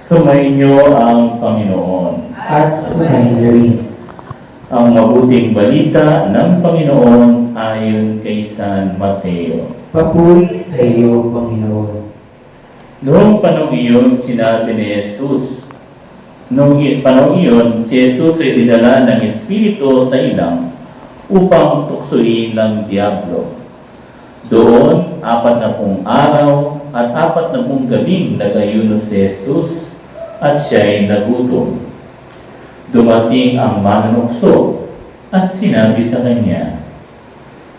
Sumainyo ang Panginoon. At sumainyo rin. Ang mabuting balita ng Panginoon ayon kay San Mateo. Papuri sa iyo, Panginoon. Noong panahon iyon, sinabi ni Jesus, noong panahon iyon, si Jesus ay dinala ng Espiritu sa ilang upang tuksoin ng Diablo. Doon, 40 araw at 40 gabing nag-ayuno si Jesus at siya'y nagutom. Dumating ang manunukso at sinabi sa kanya,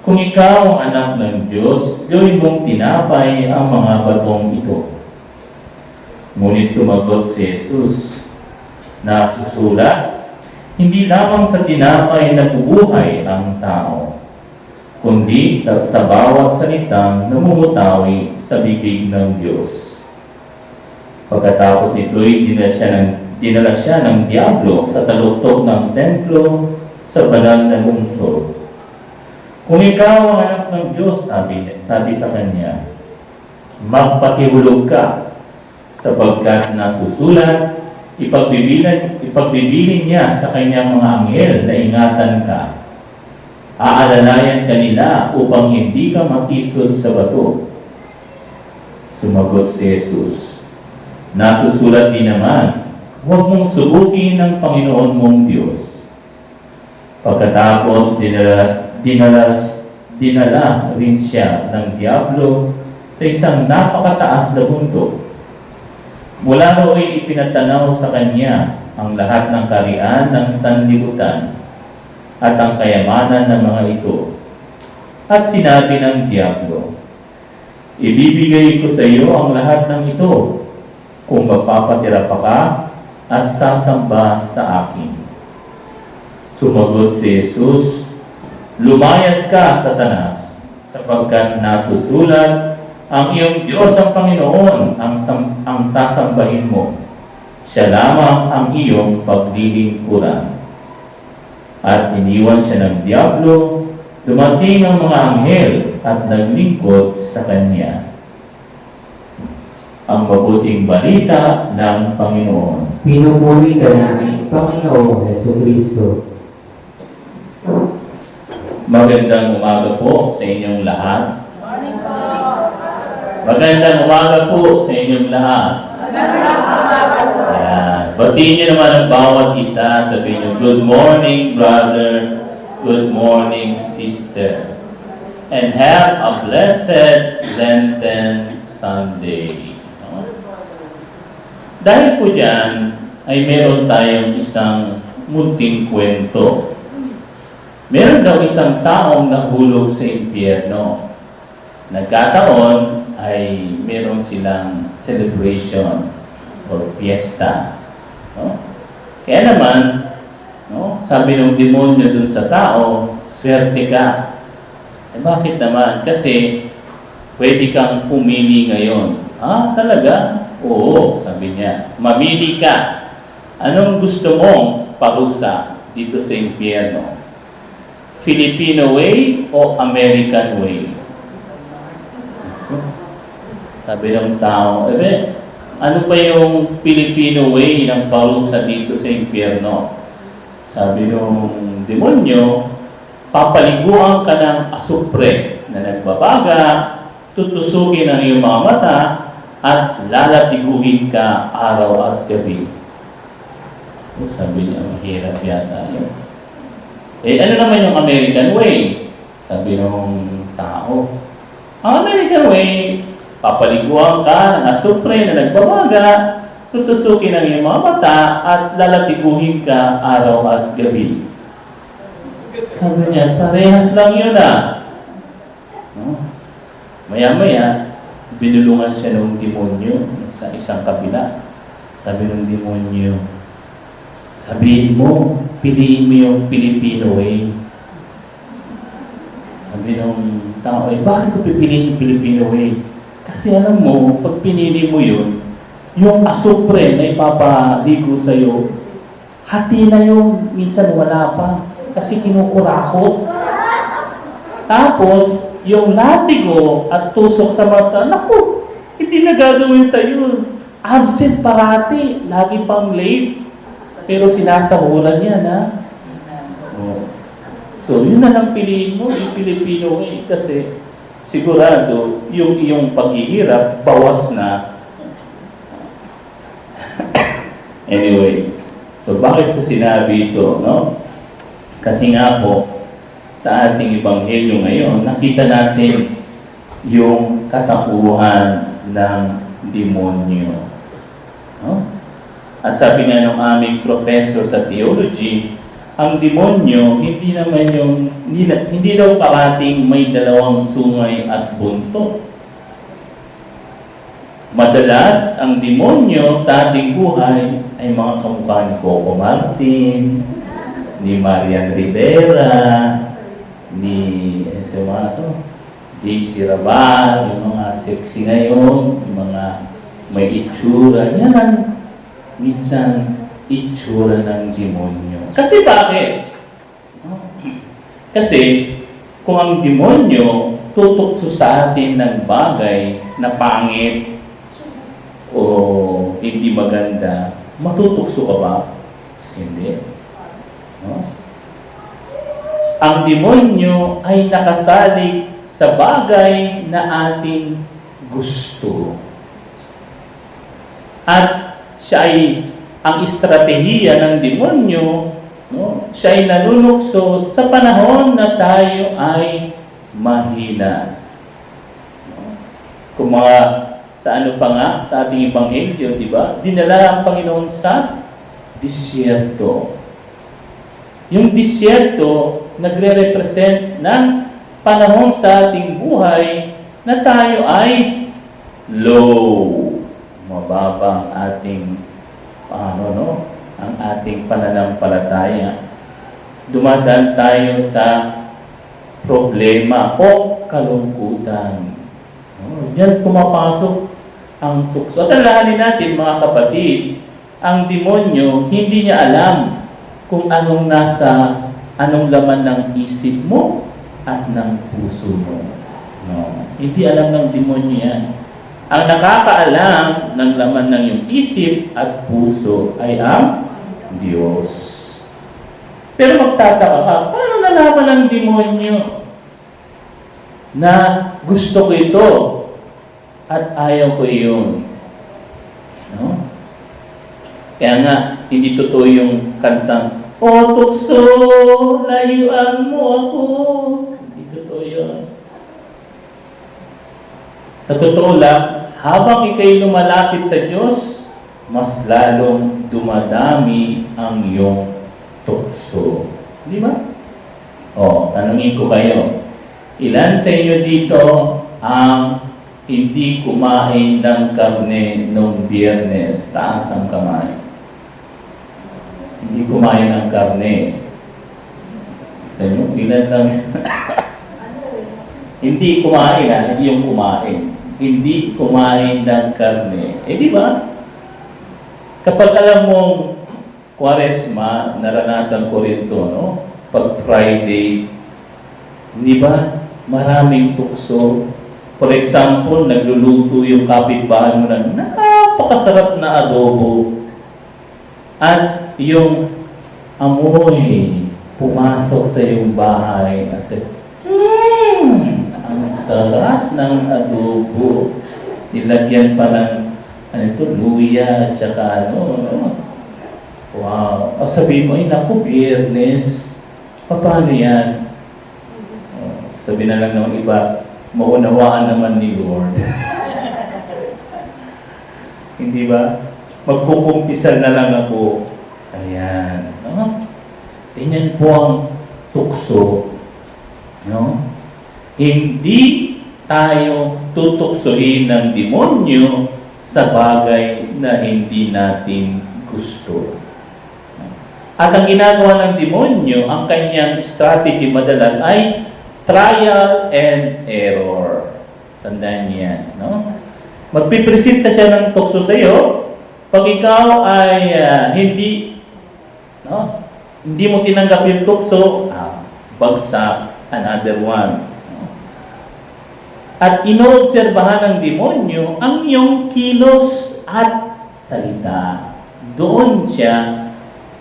"Kung ikaw ang anak ng Diyos, gawin mong tinapay ang mga batong ito." Ngunit sumagot si Jesus, "Nasusulat, hindi lamang sa tinapay nabubuhay ang tao, kundi sa bawat salitang namumutawi sa bibig ng Diyos." Pagkatapos nito'y dinala siya ng Diablo sa taluktok ng templo sa banal na lungsod. "Kung ikaw ang anak ng Diyos," sabi sa kanya, "magpakihulog ka, sapagkat nasusulat, ipagbibilin niya sa kanyang mga anghel na ingatan ka. Aalalayan ka nila upang hindi ka makisod sa bato." Sumagot si Jesus, "Nasusulat din naman, huwag mong subukin ng Panginoon mong Diyos." Pagkatapos dinala rin siya ng Diablo sa isang napakataas na bundok. Mula ro'y ipinatanaw sa kanya ang lahat ng kaharian ng sanlibutan at ang kayamanan ng mga ito. At sinabi ng Diablo, "Ibibigay ko sa iyo ang lahat ng ito kung magpapatira pa ka at sasamba sa akin." Sumagot si Jesus, "Lumayas ka, Satanas, sapagkat nasusulat, ang iyong Diyos ang Panginoon ang sasambahin mo. Siya lamang ang iyong paglilingkuran." At iniwan siya ng Diablo. Dumating ang mga anghel at naglingkod sa kanya. Ang mabuting balita ng Panginoon. Pinupuri ka namin, Panginoong Jesucristo. Magandang umaga po sa inyong lahat. Magandang umaga po sa inyong lahat. Ayan. Batiin niyo naman ang bawat isa. Sabihin niyo, "Good morning, brother. Good morning, sister. And have a blessed Lenten Sunday." Dahil po dyan, ay meron tayong isang munting kwento. Meron daw isang taong nahulog sa impyerno. Nagkataon ay meron silang celebration or fiesta. No? Kaya naman, no, sabi ng demonyo dun sa tao, "Swerte ka." Eh bakit naman? Kasi pwede kang pumili ngayon. "Ah, talaga?" "Oo," sabi niya. "Mamili ka. Anong gusto mong parusa dito sa impyerno? Filipino way o American way?" Sabi ng tao, "Ano pa yung Filipino way ng parusa dito sa impyerno?" Sabi ng demonyo, "Papaliguan ka ng asupre na nagbabaga, tutusukin ang iyong mga mata, at lalatiguhin ka araw at gabi." Sabi niya, mahirap yata yun. Ano naman yung American way? Sabi ng tao, "Ang American way, papaliguan ka ng asupre na nagbabaga, tutusukin ang iyong mga mata, at lalatiguhin ka araw at gabi." Sabi niya, parehas lang yun ah. No? Maya-maya, binulungan siya ng demonyo sa isang kabila. Sabi ng demonyo, "Sabihin mo, piliin mo yung Filipino way." Sabi ng tao, "Bakit ko pipiliin yung Filipino way?" "Kasi alam mo, pag pinili mo yun, yung asupre na ipapaligo sa'yo, hati na yung minsan wala pa. Kasi kinukurako. Tapos, yung latigo at tusok sa mata, naku, hindi na gagawin sa'yo. absent parati, lagi pang late. Pero sinasahuran yan, ha? Oh. So, yun na lang piliin mo, yung Filipino way. Kasi, sigurado, yung iyong paghihirap, bawas na. Anyway, so bakit ko sinabi ito, no? Kasi nga po, sa ating Ebanghelyo ngayon, nakita natin yung katakuhan ng demonyo. No? At sabi nga ng aming professor sa theology, ang demonyo, hindi daw parating may dalawang sungay at buntot. Madalas, ang demonyo sa ating buhay ay mga kamukha ni Coco Martin, ni Marian Rivera, ni JC Rabal, yung mga sexy ngayon, yung mga may itsura. Yan ang minsan itsura ng demonyo. Kasi bakit? Kasi kung ang demonyo tutok sa atin ng bagay na pangit o hindi maganda, matutukso ka ba? Hindi. No? Ang demonyo ay nakasalik sa bagay na ating gusto. At siya ay, ang estratehiya ng demonyo, no? Siya ay nanunukso sa panahon na tayo ay mahina. No? Kung mga, sa ano pa nga, sa ating Ebanghelyo, di ba? Dinala ang Panginoon sa disyerto. Yung disyerto, nagre-represent ng panahon sa ating buhay na tayo ay low. Mababang ating ang ating pananampalataya. Dumadaan tayo sa problema o kalungkutan. Diyan pumapasok ang tukso. At alahanin natin, mga kapatid, ang demonyo, hindi niya alam kung anong laman ng isip mo at ng puso mo. No. Hindi alam ng demonyo yan. Ang nakakaalam ng laman ng iyong isip at puso ay ang Diyos. Pero magtataka ka, paano nalaman ng demonyo na gusto ko ito at ayaw ko iyon? No? Kaya nga, hindi totoo yung kantang, "O tukso, layuan mo ako." Hindi totoo yun. Sa totoo lang, habang ikay lumalapit sa Diyos, mas lalong dumadami ang iyong tukso. Di ba? O, tanungin ko kayo, ilan sa inyo dito ang hindi kumain ng karne noong Biyernes? Taas ang kamay. Hindi kumain ng karne. Ito nyo, ilan lang. Hindi kumain, hindi yung kumain. Hindi kumain ng karne. Eh, di ba? Kapag alam mong Kwaresma, naranasan ko rin ito, no? Pag Friday, di ba? Maraming tukso. For example, nagluluto yung kapitbahay mo ng napakasarap na adobo. At yung amoy pumasok sa iyong bahay. At ang sarap ng adobo. Nilagyan pa ng luya at saka wow. O sabihin mo, naku, Biyernes. Paano yan? Sabi na lang ng iba, maunawaan naman ni Lord. Hindi ba? Magkukumpisal na lang ako. Ayan. No? Ganyan po ang tukso. No? Hindi tayo tutuksohin ng demonyo sa bagay na hindi natin gusto. At ang ginagawa ng demonyo, ang kanyang strategy madalas ay trial and error. Tandaan niyan, no? Magpipresenta siya ng tukso sa iyo. Pag ikaw ay hindi mo tinanggap yung tukso, bagsak, another one. At inoobserbahan ng demonyo ang iyong kilos at salita. Doon siya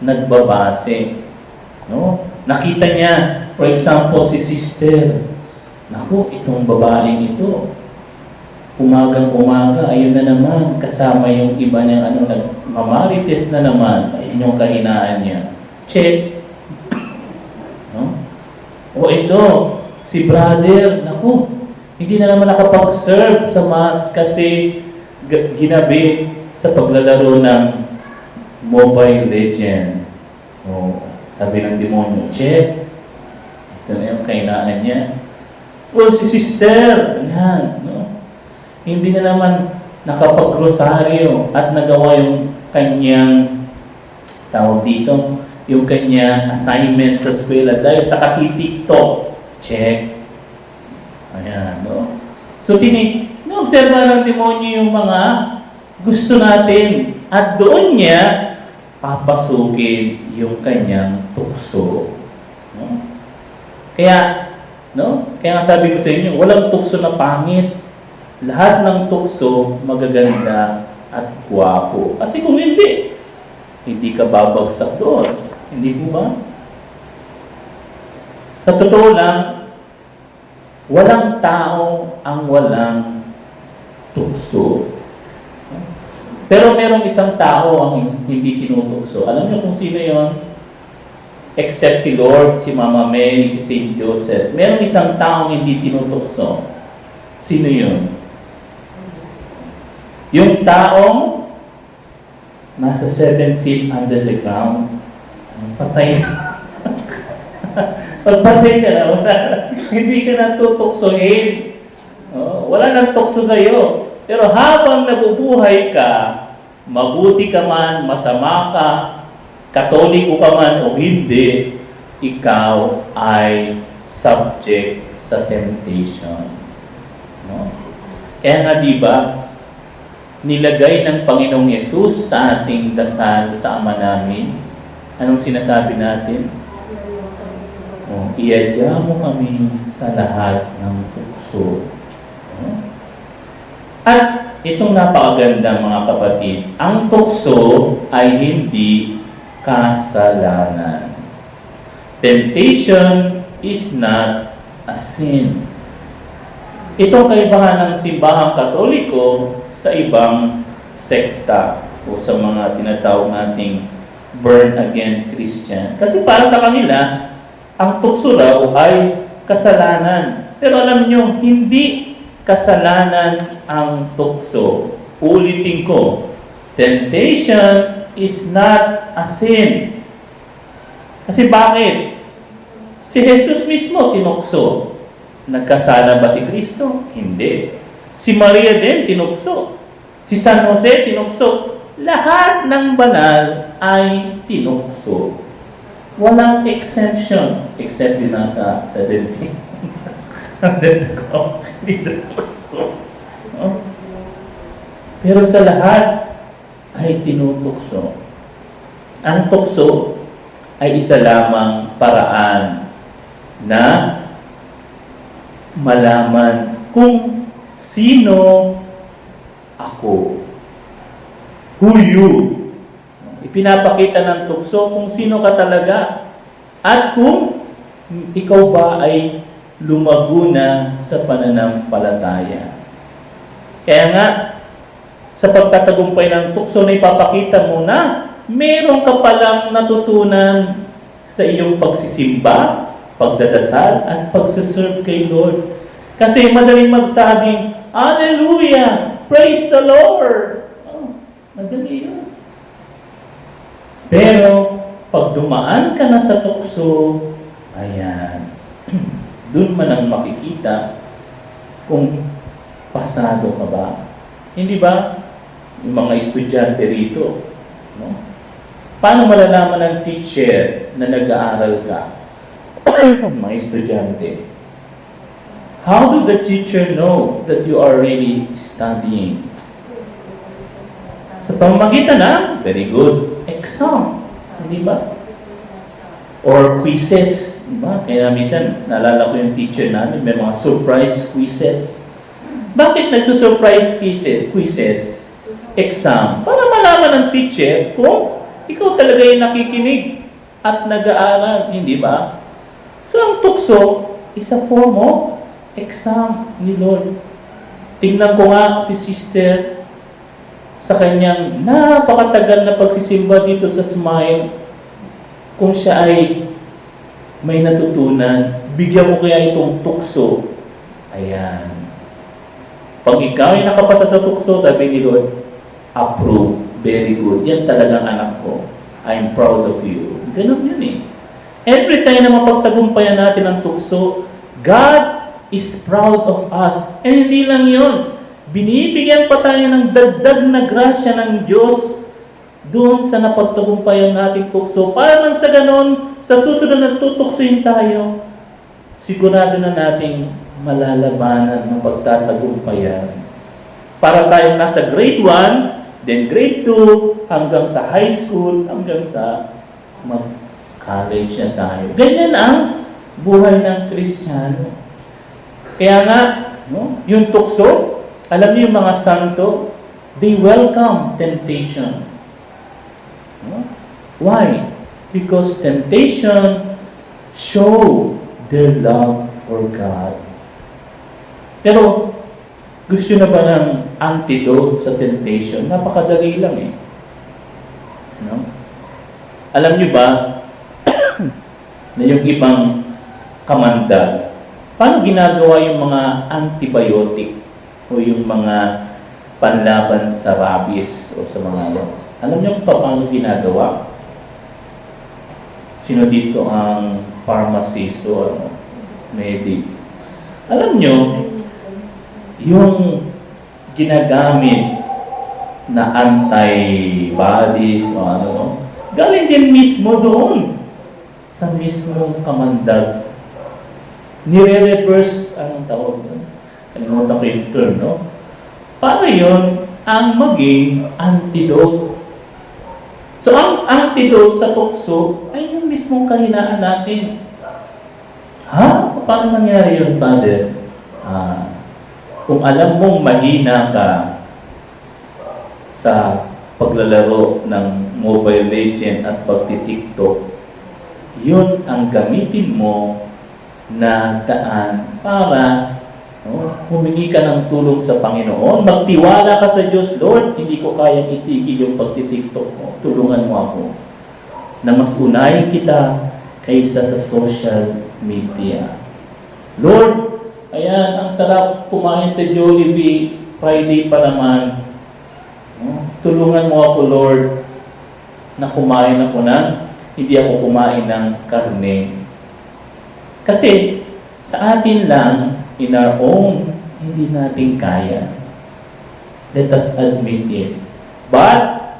nagbabase. No? Nakita niya, for example, si sister. Naku, itong babaeng ito, umagang-umaga, ayun na naman, kasama yung iba niyang nagmamarites na naman, ayun yung kahinaan niya. Check. No? O ito, si brother, naku, hindi na naman nakapag-serve sa mass kasi ginabi sa paglalaro ng Mobile Legend. O, sabi ng demonyo, check. Ito na yung kahinaan niya. O, si sister, yan, no? Hindi na naman nakapag-rosaryo at nagawa yung kanyang tawag dito, yung kanyang assignment sa eskwela dahil sa katitiktok. Check. Ayan, no? So, observa ng demonyo yung mga gusto natin at doon niya papasukin yung kanyang tukso. No? Kaya nga sabi ko sa inyo, walang tukso na pangit. Lahat ng tukso magaganda at gwapo. Kasi kung hindi ka babagsak doon. Hindi po ba? Sa totoo lang, walang tao ang walang tukso. Pero merong isang tao ang hindi tinutukso. Alam niyo kung sino yon? Except si Lord, si Mama Mary, si Saint Joseph. Merong isang tao ang hindi tinutukso. Sino yun? Yung taong nasa 7 feet under the ground, patay ka. Pagpatay ka na, hindi ka natutuksohin. Wala nang tukso sa'yo. Pero habang nabubuhay ka, mabuti ka man, masama ka, katoliko ka man o hindi, ikaw ay subject sa temptation. No? Kaya nga diba, nilagay ng Panginoong Yesus sa ating dasal sa Ama namin. Anong sinasabi natin? Iadya mo kami sa lahat ng tukso. At itong napakaganda mga kapatid, ang tukso ay hindi kasalanan. Temptation is not a sin. Itong kaibahan ng simbahang Katoliko sa ibang sekta o sa mga tinatawag nating born-again Christian. Kasi para sa kanila, ang tukso raw ay kasalanan. Pero alam nyo, hindi kasalanan ang tukso. Ulitin ko, temptation is not a sin. Kasi bakit? Si Jesus mismo tinukso. Nagkasala ba si Kristo? Hindi. Si Maria din tinukso. Si San Jose tinukso. Lahat ng banal ay tinukso. Walang exemption. Except din nasa 7 feet. Pero sa lahat ay tinutukso. Ang tukso ay isa lamang paraan na malaman kung sino ako. Who you? Ipinapakita ng tukso kung sino ka talaga at kung ikaw ba ay lumago na sa pananampalataya. Kaya nga, sa pagtatagumpay ng tukso na ipapakita mo na meron ka palang natutunan sa iyong pagsisimba, pagdadasal, at pagsiserve kay Lord. Kasi madaling magsabing, Hallelujah! Praise the Lord! Madali yun. Pero, pag dumaan ka na sa tukso, ayan, dun man ang makikita kung pasado ka ba. Hindi ba? Yung mga estudyante rito, no? Paano malalaman ng teacher na nag-aaral ka? Mga estudyante. How do the teacher know that you are really studying? Sa pamamagitan ng, very good, exam. Hindi ba? Or quizzes. Diba? Kaya minsan, naalala ko yung teacher namin, may mga surprise quizzes. Bakit nagsusurprise quizzes? Exam. Para malaman malalaman ng teacher kung ikaw talaga yung nakikinig at nag-aaral, hindi ba? So ang tukso is a form of exam ni Lord. Tingnan ko nga si sister sa kanyang napakatagal na pagsisimba dito sa Smile. Kung siya ay may natutunan, bigyan mo kaya itong tukso. Ayan. Pag ikaw ay nakapasa sa tukso, sabi ni Lord, approve, very good. Yan talagang anak ko. I'm proud of you. Ganun yun eh. Every time na mapagtagumpayan natin ang tukso, God is proud of us. And hindi lang yun. Binibigyan pa tayo ng dagdag na grasya ng Diyos doon sa napagtagumpayan nating tukso. Para nang sa ganon, sa susunod na tutuksoin tayo, sigurado na nating malalabanan ng pagtatagumpayan. Para tayo nasa grade 1, then grade 2, hanggang sa high school, hanggang sa mag-college na tayo. Ganyan ang buhay ng Kristiyano. Kaya nga, no, yung tukso, alam niyo yung mga santo, they welcome temptation. No? Why? Because temptation show their love for God. Pero, gusto na ba ng antidote sa temptation? Napakadali lang eh. No? Alam niyo ba na yung ibang kamandag, paano ginagawa yung mga antibiotic o yung mga panlaban sa rabies o sa mga ano? Alam niyo pa paano ginagawa? Sino dito ang pharmacist o ano, medic? Alam niyo, yung ginagamit na antibodies o ano, no? Galing din mismo doon sa mismong kamandag. Nire-reverse, anong tawag doon? Kalimutan ko yung term, no? Para yun ang maging antidote. So, ang antidote sa tukso ay yung mismong kahinaan natin. Ha? Paano nangyari yun, Father? Kung alam mong mahina ka sa paglalaro ng Mobile Legend at pagtitiktok, yun ang gamitin mo na daan para humingi ka ng tulong sa Panginoon. Magtiwala ka sa Diyos, Lord, hindi ko kayang itigil yung pagtitiktok mo. Tulungan mo ako na mas unahin kita kaysa sa social media. Lord, ayan, ang sarap kumain sa Jollibee, Friday pa naman. Tulungan mo ako, Lord, na kumain ako hindi ako kumain ng karne. Kasi sa atin lang, in our own, hindi natin kaya. Let us admit it. But,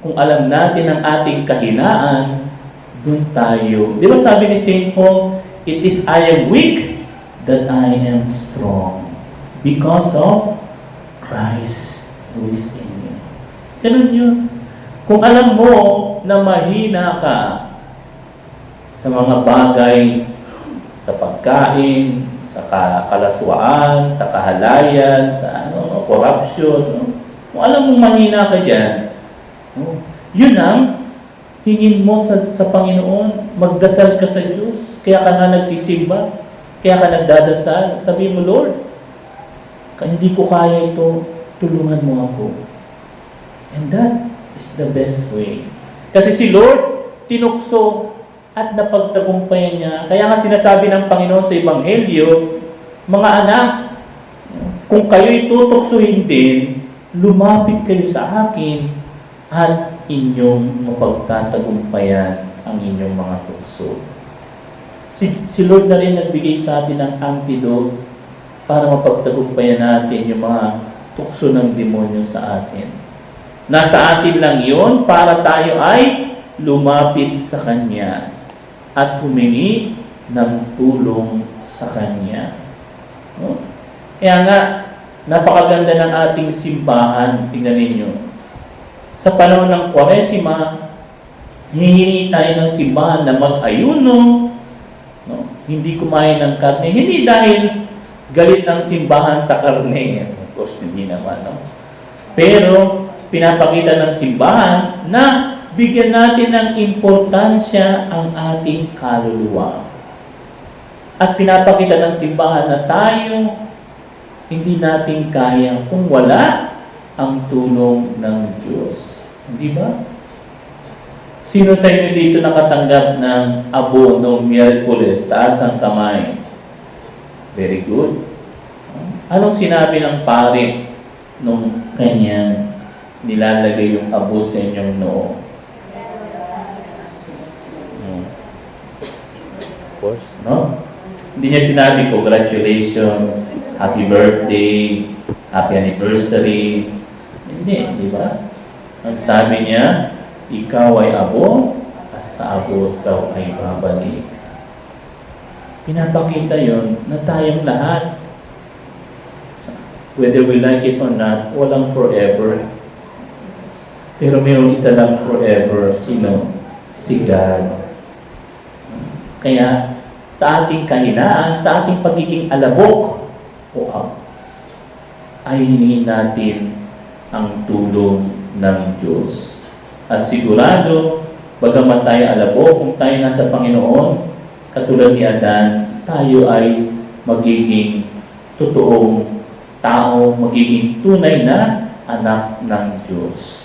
kung alam natin ang ating kahinaan, dun tayo. Di ba sabi ni St. Paul, it is I am weak that I am strong because of Christ who is in me. Ganun yun. Kung alam mo na mahina ka sa mga bagay, sa pagkain, sa kalaswaan, sa kahalayan, sa corruption, no? Kung alam mong mahina ka dyan, no? Yun ang hingin mo sa Panginoon, magdasal ka sa Diyos, kaya ka nga nagsisimba, kaya ka nagdadasal, sabi mo, Lord, hindi ko kaya ito, tulungan mo ako. And that is the best way. Kasi si Lord, tinukso at napagtagumpayan niya. Kaya nga sinasabi ng Panginoon sa Ebanghelyo, mga anak, kung kayo'y tutuksuhin din, lumapit kayo sa akin at inyong mapagtatagumpayan ang inyong mga tukso. Si Lord na rin nagbigay sa atin ng antidote para mapagtagumpayan natin yung mga tukso ng demonyo sa atin. Nasa atin lang yon para tayo ay lumapit sa Kanya at humingi ng tulong sa Kanya. No? Kaya nga, napakaganda ng ating simbahan. Tingnan ninyo. Sa panahon ng Kwaresima, hihingi tayo ng simbahan na mag-ayuno, no? Hindi kumain ng karne. Hindi dahil galit ang simbahan sa karne. Of course, hindi naman. No? Pero, pinapakita ng simbahan na bigyan natin ng importansya ang ating kaluluwa. At pinapakita ng simbahan na tayo hindi natin kaya kung wala ang tulong ng Diyos. Hindi ba? Sino sa inyo dito nakatanggap ng abo noong Miyerkules? Taas ang kamay. Very good. Anong sinabi ng pare nung kanyang nilalagay yung abo sa inyong noo? Of course, no? Hindi niya sinabi, congratulations, happy birthday, happy anniversary. Hindi, di ba? Ang sabi niya, ikaw ay abo, at sa abo ikaw ay babalik. Pinapakita yon na tayong lahat, whether we like it or not, walang forever. Pero mayroong isa lang forever. Sino? Si God. Kaya, sa ating kahinaan, sa ating pagiging alabok, ay hiningin natin ang tulong ng Diyos. At sigurado, bagamat tayo alabok, kung tayo nasa Panginoon, katulad ni Adan, tayo ay magiging totoong tao, magiging tunay na anak ng Diyos.